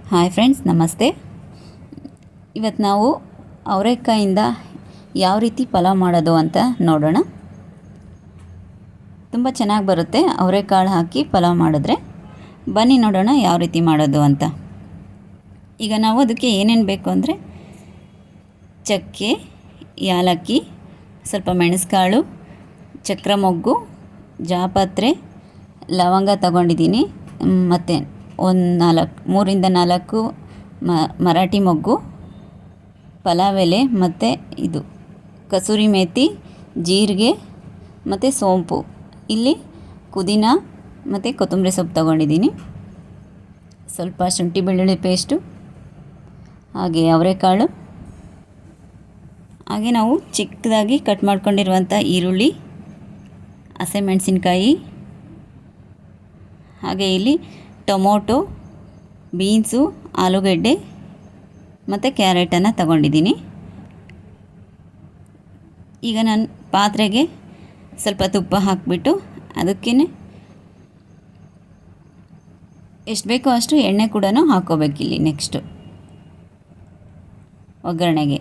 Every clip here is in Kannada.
ಹಾಯ್ ಫ್ರೆಂಡ್ಸ್, ನಮಸ್ತೆ. ಇವತ್ತು ನಾವು ಅವರೆಕಾಯಿಂದ ಯಾವ ರೀತಿ ಪಲಾವ್ ಮಾಡೋದು ಅಂತ ನೋಡೋಣ. ತುಂಬ ಚೆನ್ನಾಗಿ ಬರುತ್ತೆ ಅವರೆಕಾಳು ಹಾಕಿ ಪಲಾವ್ ಮಾಡಿದ್ರೆ. ಬನ್ನಿ ನೋಡೋಣ ಯಾವ ರೀತಿ ಮಾಡೋದು ಅಂತ. ಈಗ ನಾವು ಅದಕ್ಕೆ ಏನೇನು ಬೇಕು ಅಂದರೆ ಚಕ್ಕೆ, ಯಾಲಕ್ಕಿ, ಸ್ವಲ್ಪ ಮೆಣಸುಕಾಳು, ಚಕ್ರ ಮೊಗ್ಗು, ಜಾಪತ್ರೆ, ಲವಂಗ ತಗೊಂಡಿದ್ದೀನಿ. ಮತ್ತು ಒಂದು 3ರಿಂದ 4 ಮರಾಠಿ ಮೊಗ್ಗು, ಪಲಾವ್ ಎಲೆ, ಮತ್ತು ಇದು ಕಸೂರಿ ಮೇಥಿ, ಜೀರಿಗೆ ಮತ್ತು ಸೋಂಪು. ಇಲ್ಲಿ ಪುದೀನ ಮತ್ತು ಕೊತ್ತಂಬರಿ ಸೊಪ್ಪು ತಗೊಂಡಿದ್ದೀನಿ. ಸ್ವಲ್ಪ ಶುಂಠಿ ಬೆಳ್ಳುಳ್ಳಿ ಪೇಸ್ಟು, ಹಾಗೆ ಅವರೆಕಾಳು, ಹಾಗೆ ನಾವು ಚಿಕ್ಕದಾಗಿ ಕಟ್ ಮಾಡ್ಕೊಂಡಿರುವಂಥ ಈರುಳ್ಳಿ, ಹಸಿಮೆಣಸಿನ್ಕಾಯಿ, ಹಾಗೆ ಇಲ್ಲಿ ಟೊಮೊಟೊ, ಬೀನ್ಸು, ಆಲೂಗಡ್ಡೆ ಮತ್ತು ಕ್ಯಾರೆಟನ್ನು ತಗೊಂಡಿದ್ದೀನಿ. ಈಗ ನಾನು ಪಾತ್ರೆಗೆ ಸ್ವಲ್ಪ ತುಪ್ಪ ಹಾಕಿಬಿಟ್ಟು ಅದಕ್ಕೇ ಎಷ್ಟು ಬೇಕೋ ಅಷ್ಟು ಎಣ್ಣೆ ಕೂಡ ಹಾಕ್ಕೋಬೇಕಿಲ್ಲಿ. ನೆಕ್ಸ್ಟು ಒಗ್ಗರಣೆಗೆ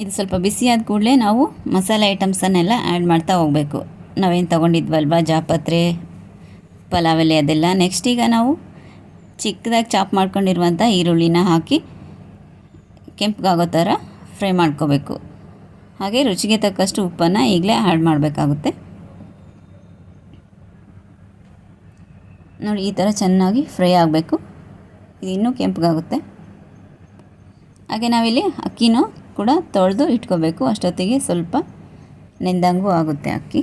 ಇದು ಸ್ವಲ್ಪ ಬಿಸಿಯಾದ ಕೂಡಲೇ ನಾವು ಮಸಾಲೆ ಐಟಮ್ಸನ್ನೆಲ್ಲ ಆ್ಯಡ್ ಮಾಡ್ತಾ ಹೋಗಬೇಕು. ನಾವೇನು ತೊಗೊಂಡಿದ್ವಲ್ವ, ಜಾಪತ್ರೆ, ಪಲಾವ್ ಎಲೆ, ಅದೆಲ್ಲ. ನೆಕ್ಸ್ಟ್ ಈಗ ನಾವು ಚಿಕ್ಕದಾಗಿ ಚಾಪ್ ಮಾಡ್ಕೊಂಡಿರುವಂಥ ಈರುಳ್ಳಿನ ಹಾಕಿ ಕೆಂಪಗಾಗೋ ಥರ ಫ್ರೈ ಮಾಡ್ಕೋಬೇಕು. ಹಾಗೆ ರುಚಿಗೆ ತಕ್ಕಷ್ಟು ಉಪ್ಪನ್ನು ಈಗಲೇ ಆ್ಯಡ್ ಮಾಡಬೇಕಾಗುತ್ತೆ. ನೋಡಿ, ಈ ಥರ ಚೆನ್ನಾಗಿ ಫ್ರೈ ಆಗಬೇಕು. ಇದು ಇನ್ನೂ ಕೆಂಪಗಾಗುತ್ತೆ. ಹಾಗೆ ನಾವಿಲ್ಲಿ ಅಕ್ಕಿನೂ ಕೂಡ ತೊಳೆದು ಇಟ್ಕೋಬೇಕು. ಅಷ್ಟೊತ್ತಿಗೆ ಸ್ವಲ್ಪ ನೆಂದಂಗೂ ಆಗುತ್ತೆ ಅಕ್ಕಿ.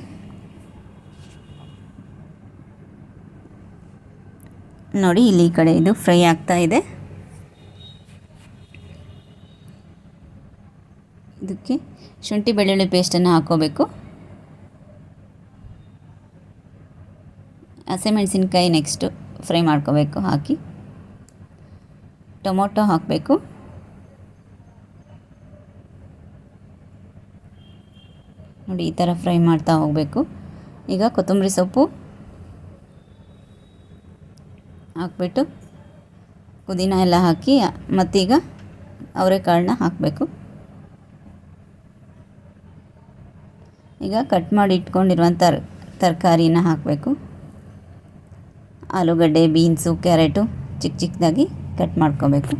ನೋಡಿ, ಇಲ್ಲಿ ಈ ಕಡೆ ಇದು ಫ್ರೈ ಆಗ್ತಾ ಇದೆ. ಇದಕ್ಕೆ ಶುಂಠಿ ಬೆಳ್ಳುಳ್ಳಿ ಪೇಸ್ಟನ್ನು ಹಾಕ್ಕೋಬೇಕು. ಹಸಿಮೆಣಸಿನ್ಕಾಯಿ ನೆಕ್ಸ್ಟು ಫ್ರೈ ಮಾಡ್ಕೋಬೇಕು ಹಾಕಿ. ಟೊಮೊಟೊ ಹಾಕಬೇಕು. ನೋಡಿ, ಈ ಥರ ಫ್ರೈ ಮಾಡ್ತಾ ಹೋಗಬೇಕು. ಈಗ ಕೊತ್ತಂಬರಿ ಸೊಪ್ಪು ಹಾಕ್ಬಿಟ್ಟು ಪುದೀನ ಎಲ್ಲ ಹಾಕಿ ಮತ್ತೀಗ ಅವರೆಕಾಳನ್ನ ಹಾಕಬೇಕು. ಈಗ ಕಟ್ ಮಾಡಿ ಇಟ್ಕೊಂಡಿರುವಂಥ ತರಕಾರಿನ ಹಾಕಬೇಕು. ಆಲೂಗಡ್ಡೆ, ಬೀನ್ಸು, ಕ್ಯಾರೆಟು ಚಿಕ್ಕ ಚಿಕ್ಕದಾಗಿ ಕಟ್ ಮಾಡ್ಕೋಬೇಕು.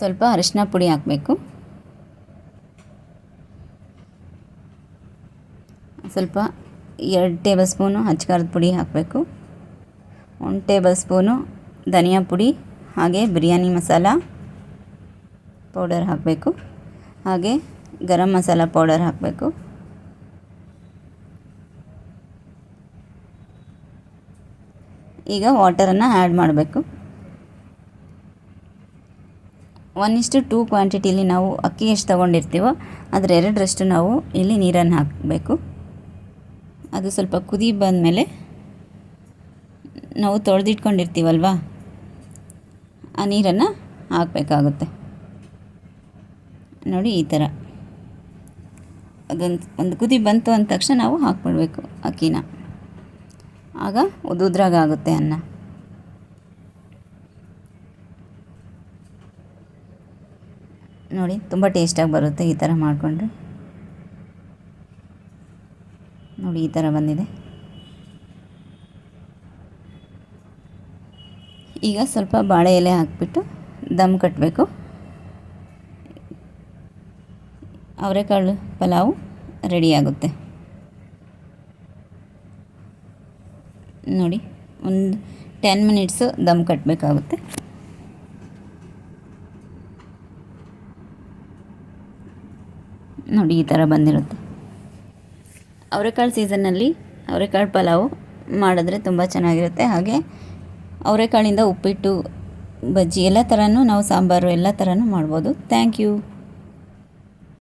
ಸ್ವಲ್ಪ ಅರಿಶಿನ ಪುಡಿ ಹಾಕಬೇಕು. ಸ್ವಲ್ಪ 2 ಟೇಬಲ್ ಸ್ಪೂನು ಅಚ್ಕಾರದ ಪುಡಿ ಹಾಕಬೇಕು. 1 ಟೇಬಲ್ ಸ್ಪೂನು ಧನಿಯಾ ಪುಡಿ, ಹಾಗೆ ಬಿರಿಯಾನಿ ಮಸಾಲ ಪೌಡರ್ ಹಾಕಬೇಕು. ಹಾಗೆ ಗರಂ ಮಸಾಲ ಪೌಡರ್ ಹಾಕಬೇಕು. ಈಗ ವಾಟರನ್ನು ಆ್ಯಡ್ ಮಾಡಬೇಕು. 1:2 ಕ್ವಾಂಟಿಟಿಲಿ ನಾವು ಅಕ್ಕಿ ಎಷ್ಟು ತೊಗೊಂಡಿರ್ತೀವೋ ಅದರ 2ರಷ್ಟು ನಾವು ಇಲ್ಲಿ ನೀರನ್ನು ಹಾಕಬೇಕು. ಅದು ಸ್ವಲ್ಪ ಕುದಿ ಬಂದಮೇಲೆ ನಾವು ತೊಳೆದಿಟ್ಕೊಂಡಿರ್ತೀವಲ್ವ, ಆ ನೀರನ್ನು ಹಾಕಬೇಕಾಗುತ್ತೆ. ನೋಡಿ, ಈ ಥರ ಒಂದು ಕುದಿ ಬಂತು ಅಂದ ತಕ್ಷಣ ನಾವು ಹಾಕ್ಬಿಡ್ಬೇಕು ಅಕ್ಕಿನ. ಆಗ ಉದುದ್ರಾಗುತ್ತೆ ಅನ್ನ. ನೋಡಿ, ತುಂಬ ಟೇಸ್ಟಾಗಿ ಬರುತ್ತೆ ಈ ಥರ ಮಾಡಿಕೊಂಡ್ರೆ. ನೋಡಿ, ಈ ಥರ ಬಂದಿದೆ. ಈಗ ಸ್ವಲ್ಪ ಬಾಳೆ ಎಲೆ ಹಾಕಿಬಿಟ್ಟು ದಮ್ ಕಟ್ಟಬೇಕು. ಅವರೆಕಾಳು ಪಲಾವು ರೆಡಿಯಾಗುತ್ತೆ. ನೋಡಿ, ಒಂದು 10 ಮಿನಿಟ್ಸು ದಮ್ ಕಟ್ಟಬೇಕಾಗುತ್ತೆ. ನೋಡಿ, ಈ ಥರ ಬಂದಿರುತ್ತೆ. ಅವರೆಕಾಳು ಸೀಸನ್ನಲ್ಲಿ ಅವರೆಕಾಳು ಪಲಾವು ಮಾಡಿದ್ರೆ ತುಂಬ ಚೆನ್ನಾಗಿರುತ್ತೆ. ಹಾಗೆ ಅವರೆಕಾಳಿಂದ ಉಪ್ಪಿಟ್ಟು, ಬಜ್ಜಿ ಎಲ್ಲ ಥರನೂ ನಾವು ಸಾಂಬಾರು ಎಲ್ಲ ಥರನೂ ಮಾಡ್ಬೋದು. Thank you.